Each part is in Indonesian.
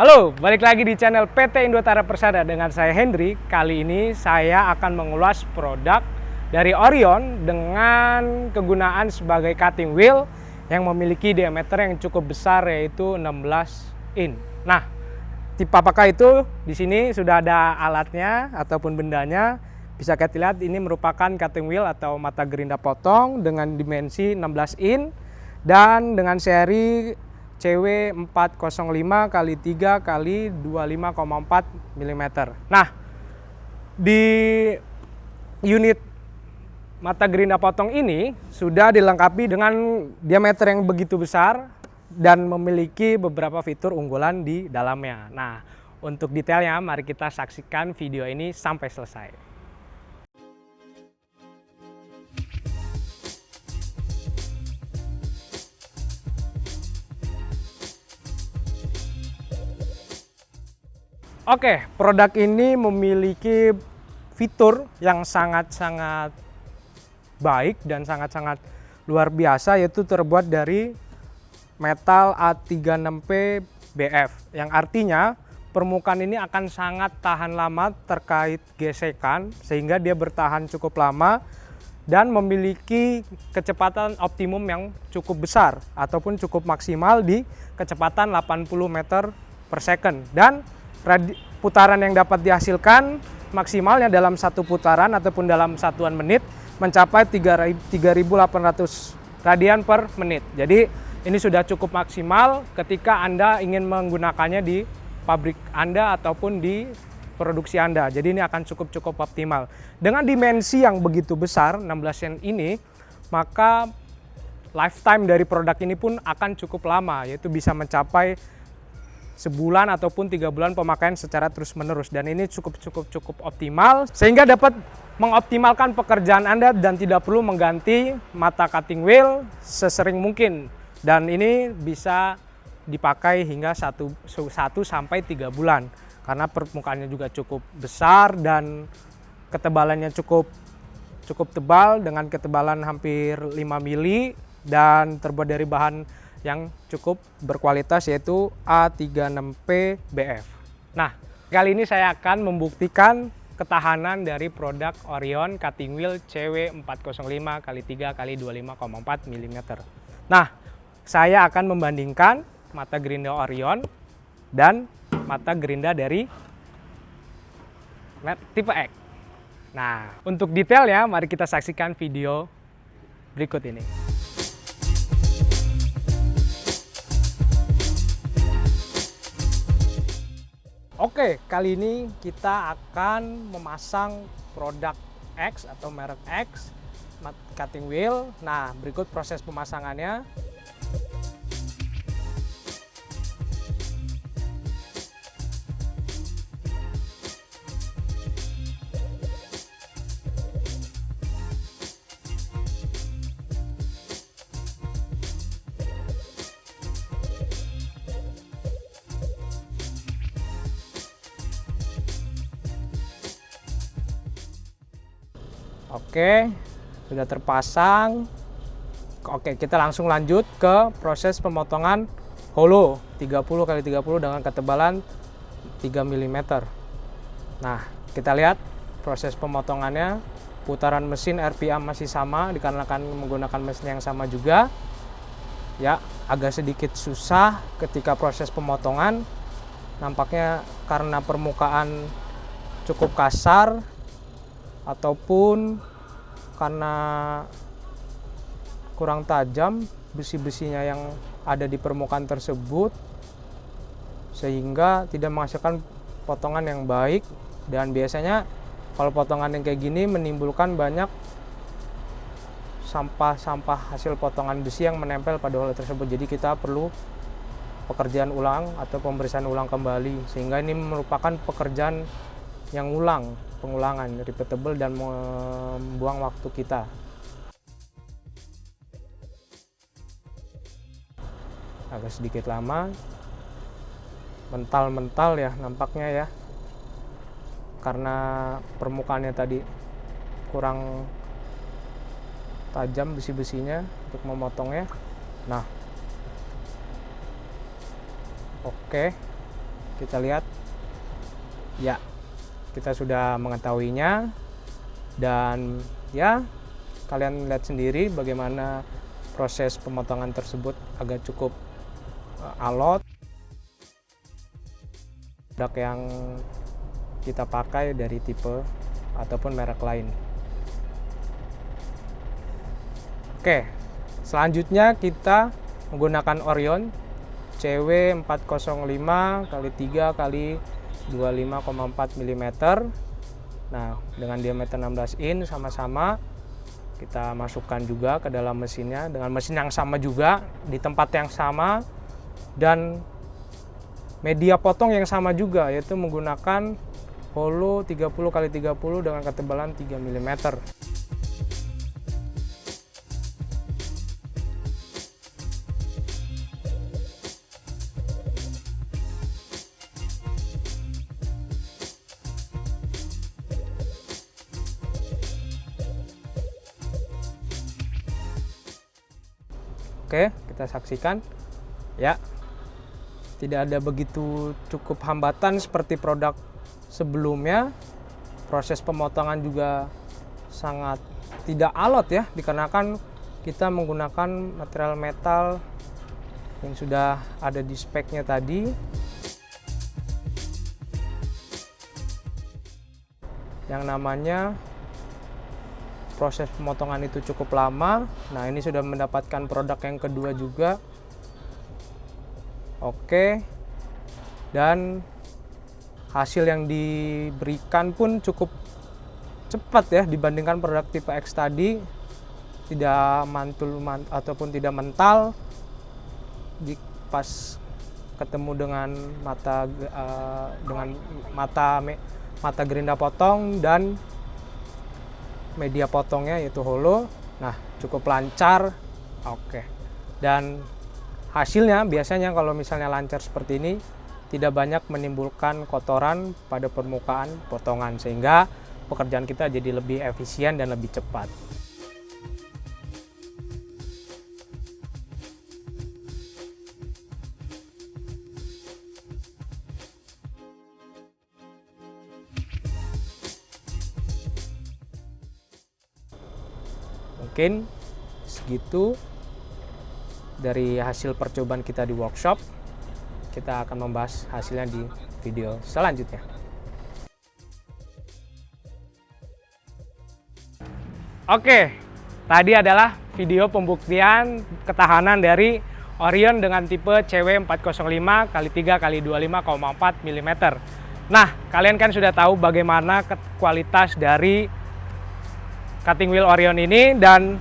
Halo, balik lagi di channel PT Indotara Persada dengan saya Hendry. Kali ini saya akan mengulas produk dari Orion dengan kegunaan sebagai cutting wheel yang memiliki diameter yang cukup besar, yaitu 16 in. Nah, tipe apakah itu? Di sini sudah ada alatnya ataupun bendanya. Bisa kita lihat ini merupakan cutting wheel atau mata gerinda potong dengan dimensi 16 in dan dengan seri CW405 x 3 x 25,4 mm. Nah, di unit mata gerinda potong ini sudah dilengkapi dengan diameter yang begitu besar dan memiliki beberapa fitur unggulan di dalamnya. Nah, untuk detailnya mari kita saksikan video ini sampai selesai. Oke, produk ini memiliki fitur yang sangat-sangat baik dan sangat-sangat luar biasa, yaitu terbuat dari metal A36P BF, yang artinya permukaan ini akan sangat tahan lama terkait gesekan, sehingga dia bertahan cukup lama dan memiliki kecepatan optimum yang cukup besar ataupun cukup maksimal di kecepatan 80 meter per second. Dan putaran yang dapat dihasilkan maksimalnya dalam satu putaran ataupun dalam satuan menit mencapai 3.800 radian per menit. Jadi ini sudah cukup maksimal ketika Anda ingin menggunakannya di pabrik Anda ataupun di produksi Anda. Jadi ini akan cukup optimal. Dengan dimensi yang begitu besar 16 cm ini, maka lifetime dari produk ini pun akan cukup lama, yaitu bisa mencapai sebulan ataupun 3 bulan pemakaian secara terus-menerus, dan ini cukup optimal sehingga dapat mengoptimalkan pekerjaan Anda dan tidak perlu mengganti mata cutting wheel sesering mungkin, dan ini bisa dipakai hingga 1 sampai 3 bulan karena permukaannya juga cukup besar dan ketebalannya cukup tebal dengan ketebalan hampir 5 mili dan terbuat dari bahan yang cukup berkualitas, yaitu A36P BF. Nah, kali ini saya akan membuktikan ketahanan dari produk Orion cutting wheel CW405 x 3 x 25,4 mm. Nah, saya akan membandingkan mata gerinda Orion dan mata gerinda dari tipe X. Nah, untuk detailnya mari kita saksikan video berikut ini. Oke, kali ini kita akan memasang produk X atau merek X cutting wheel. Nah, berikut proses pemasangannya. Oke, sudah terpasang. Oke, kita langsung lanjut ke proses pemotongan hollow 30 x 30 dengan ketebalan 3 mm. Nah, kita lihat proses pemotongannya. Putaran mesin RPM masih sama dikarenakan menggunakan mesin yang sama juga. Ya, agak sedikit susah ketika proses pemotongan. Nampaknya karena permukaan cukup kasar ataupun karena kurang tajam besi-besinya yang ada di permukaan tersebut, sehingga tidak menghasilkan potongan yang baik. Dan biasanya kalau potongan yang kayak gini menimbulkan banyak sampah-sampah hasil potongan besi yang menempel pada hole tersebut. Jadi kita perlu pekerjaan ulang atau pembersihan ulang kembali, sehingga ini merupakan pekerjaan yang pengulangan, repeatable dan membuang waktu kita. Agak sedikit lama, mental ya nampaknya ya, karena permukaannya tadi kurang tajam besi-besinya untuk memotongnya. Nah, oke, kita lihat. Ya, kita sudah mengetahuinya, dan ya kalian lihat sendiri bagaimana proses pemotongan tersebut agak cukup alot. Produk yang kita pakai dari tipe ataupun merek lain. Oke, selanjutnya kita menggunakan Orion CW405x3x25,4 mm. Nah, dengan diameter 16 in sama-sama kita masukkan juga ke dalam mesinnya dengan mesin yang sama juga, di tempat yang sama, dan media potong yang sama juga, yaitu menggunakan holo 30x30 dengan ketebalan 3 mm. Oke, kita saksikan. Ya, tidak ada begitu cukup hambatan seperti produk sebelumnya. Proses pemotongan juga sangat tidak alot ya, dikarenakan kita menggunakan material metal yang sudah ada di speknya tadi. Yang namanya proses pemotongan itu cukup lama. Nah, ini sudah mendapatkan produk yang kedua juga. Oke, dan hasil yang diberikan pun cukup cepat ya dibandingkan produk tipe X tadi. Tidak mantul ataupun tidak mental pas ketemu dengan mata gerinda potong dan media potongnya yaitu holo. Nah, cukup lancar. Oke, dan hasilnya biasanya kalau misalnya lancar seperti ini tidak banyak menimbulkan kotoran pada permukaan potongan, sehingga pekerjaan kita jadi lebih efisien dan lebih cepat. Mungkin segitu dari hasil percobaan kita di workshop. Kita akan membahas hasilnya di video selanjutnya. Oke, tadi adalah video pembuktian ketahanan dari Orion dengan tipe CW405x3x25,4 mm. Nah, kalian kan sudah tahu bagaimana kualitas dari cutting wheel Orion ini, dan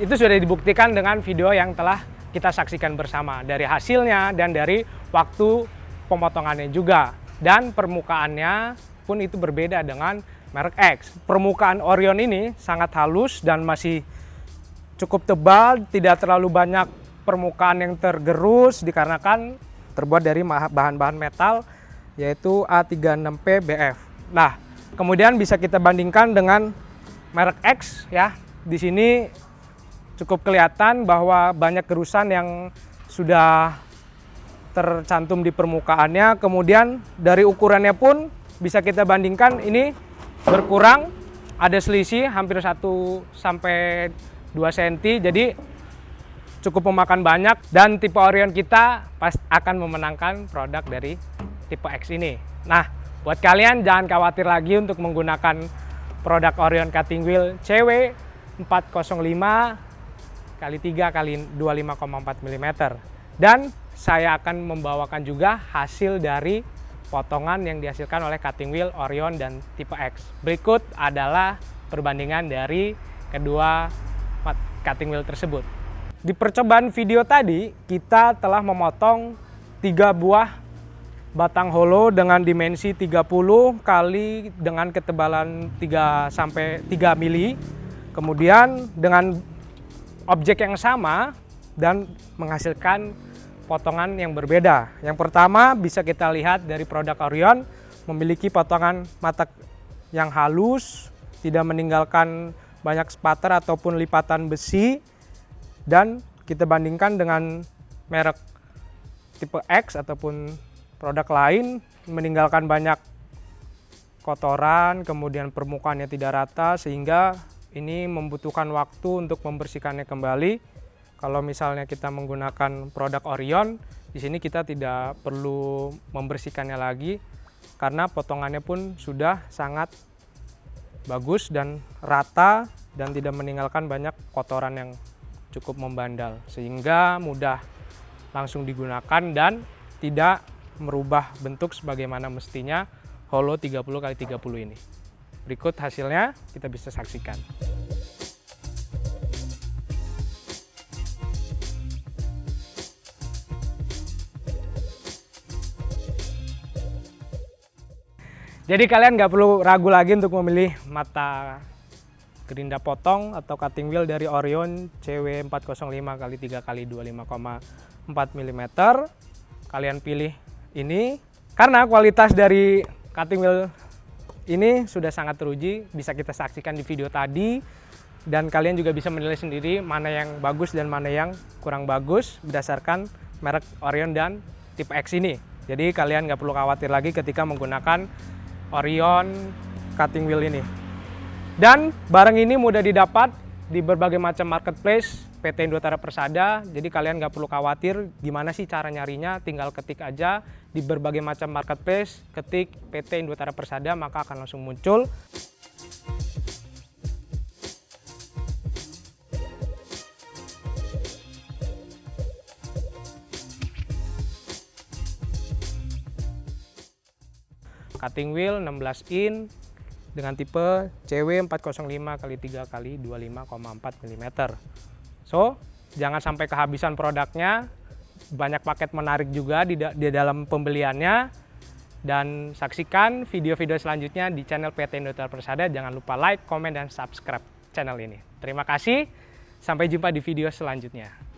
itu sudah dibuktikan dengan video yang telah kita saksikan bersama, dari hasilnya dan dari waktu pemotongannya juga. Dan permukaannya pun itu berbeda dengan merek X. Permukaan Orion ini sangat halus dan masih cukup tebal, tidak terlalu banyak permukaan yang tergerus dikarenakan terbuat dari bahan-bahan metal yaitu A36P BF. Nah, kemudian bisa kita bandingkan dengan merek X ya. Di sini cukup kelihatan bahwa banyak kerusan yang sudah tercantum di permukaannya. Kemudian dari ukurannya pun bisa kita bandingkan, ini berkurang, ada selisih hampir 1 sampai 2 cm. Jadi cukup memakan banyak, dan tipe Orion kita akan memenangkan produk dari tipe X ini. Nah, buat kalian jangan khawatir lagi untuk menggunakan produk Orion cutting wheel CW405x3x25,4 mm. Dan saya akan membawakan juga hasil dari potongan yang dihasilkan oleh cutting wheel Orion dan tipe X. Berikut adalah perbandingan dari kedua cutting wheel tersebut. Di percobaan video tadi, kita telah memotong 3 buah batang holo dengan dimensi 30 kali dengan ketebalan 3 sampai 3 mili. Kemudian dengan objek yang sama dan menghasilkan potongan yang berbeda. Yang pertama bisa kita lihat dari produk Orion memiliki potongan mata yang halus, tidak meninggalkan banyak spatter ataupun lipatan besi, dan kita bandingkan dengan merek tipe X ataupun produk lain meninggalkan banyak kotoran, kemudian permukaannya tidak rata, sehingga ini membutuhkan waktu untuk membersihkannya kembali. Kalau misalnya kita menggunakan produk Orion, di sini kita tidak perlu membersihkannya lagi karena potongannya pun sudah sangat bagus dan rata dan tidak meninggalkan banyak kotoran yang cukup membandal, sehingga mudah langsung digunakan dan tidak merubah bentuk sebagaimana mestinya Holo 30x30 ini. Berikut hasilnya kita bisa saksikan. Jadi kalian nggak perlu ragu lagi untuk memilih mata gerinda potong atau cutting wheel dari Orion CW405x3x25,4 mm. Kalian pilih ini karena kualitas dari cutting wheel ini sudah sangat teruji, bisa kita saksikan di video tadi, dan kalian juga bisa menilai sendiri mana yang bagus dan mana yang kurang bagus berdasarkan merek Orion dan tipe X ini. Jadi kalian nggak perlu khawatir lagi ketika menggunakan Orion cutting wheel ini. Dan barang ini mudah didapat di berbagai macam marketplace PT Indotara Persada. Jadi kalian nggak perlu khawatir gimana sih cara nyarinya, tinggal ketik aja di berbagai macam marketplace, ketik PT Indotara Persada maka akan langsung muncul. Cutting wheel 16 in dengan tipe CW405x3x25,4 mm. So, jangan sampai kehabisan produknya. Banyak paket menarik juga di dalam pembeliannya. Dan saksikan video-video selanjutnya di channel PT Indotara Persada. Jangan lupa like, komen, dan subscribe channel ini. Terima kasih. Sampai jumpa di video selanjutnya.